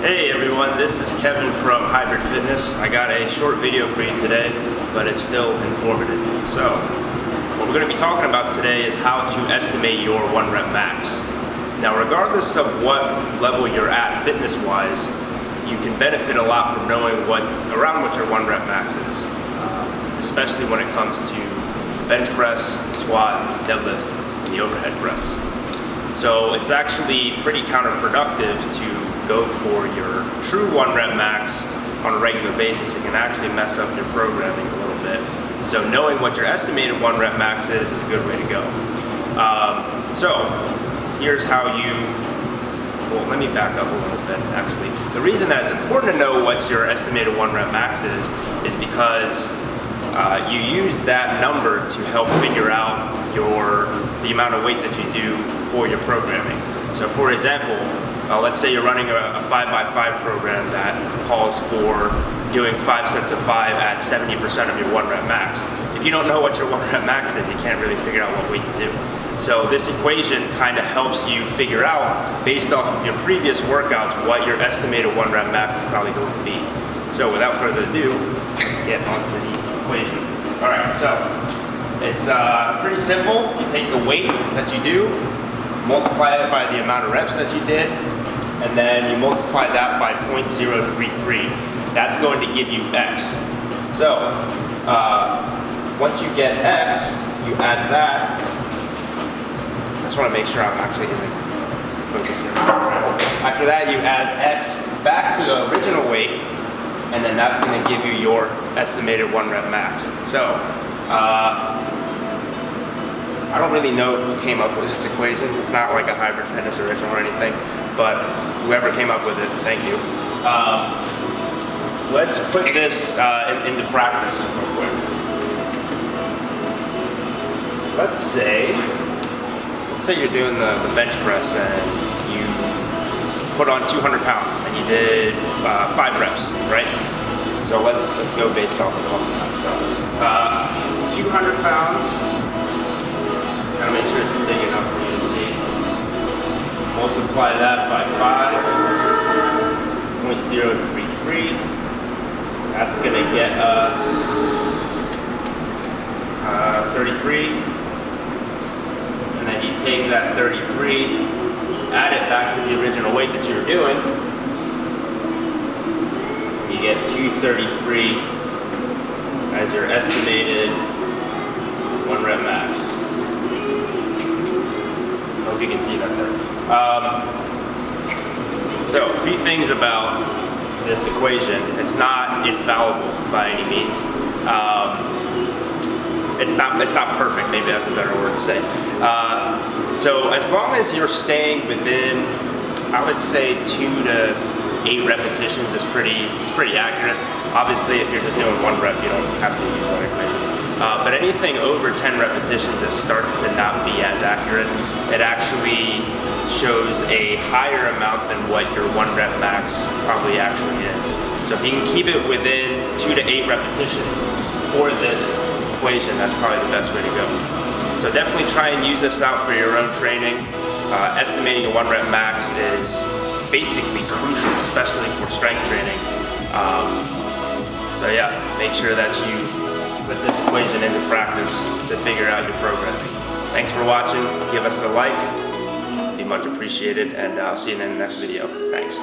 Hey everyone, this is Kevin from Hybrid Fitness. I got a short video for you today, but it's still informative. So, what we're going to be talking about today is how to estimate your 1 rep max. Now, regardless of what level you're at fitness-wise, you can benefit a lot from knowing around what your 1 rep max is, especially when it comes to bench press, squat, deadlift, and the overhead press. So it's actually pretty counterproductive to go for your true 1 rep max on a regular basis. It can actually mess up your programming a little bit. So knowing what your estimated 1 rep max is a good way to go. So here's how well, let me back up a little bit actually. The reason that it's important to know what your estimated 1 rep max is because you use that number to help figure out the amount of weight that you do for your programming. So for example, let's say you're running a 5x5 program that calls for doing 5 sets of 5 at 70% of your 1 rep max. If you don't know what your 1 rep max is, you can't really figure out what weight to do. So this equation kind of helps you figure out, based off of your previous workouts, what your estimated 1 rep max is probably going to be. So without further ado, let's get onto the equation. Alright, so it's pretty simple. You take the weight that you do, multiply that by the amount of reps that you did, and then you multiply that by 0.033. That's going to give you X. So once you get X, you add that. I just want to make sure I'm actually in the focus here. After that, you add X back to the original weight, and then that's going to give you your estimated 1 rep max. So I don't really know who came up with this equation. It's not like a Hybrid Fitness original or anything, but whoever came up with it, thank you. Let's put this into practice real quick. So let's say you're doing the bench press and you put on 200 pounds and you did 5 reps, right? So let's go based off of that. So 200 pounds. Gotta make sure it's big enough for you to see. Multiply that by 5.033. That's gonna get us 33. And then you take that 33, add it back to the original weight that you were doing. You get 233 as your estimated 1 rep max. Hope you can see that there. So a few things about this equation. It's not infallible by any means. It's not perfect. Maybe that's a better word to say. So as long as you're staying within, I would say 2 to 8 repetitions is pretty accurate. Obviously, if you're just doing 1 rep, you don't have to use that equation. But anything over 10 repetitions, it starts to not be as accurate. It actually shows a higher amount than what your 1 rep max probably actually is. So if you can keep it within 2 to 8 repetitions for this equation, that's probably the best way to go. So definitely try and use this out for your own training. Estimating a 1 rep max is basically crucial, especially for strength training. So yeah, make sure that you put this equation into practice to figure out your programming. Thanks for watching. Give us a like. It'd be much appreciated, and I'll see you in the next video. Thanks.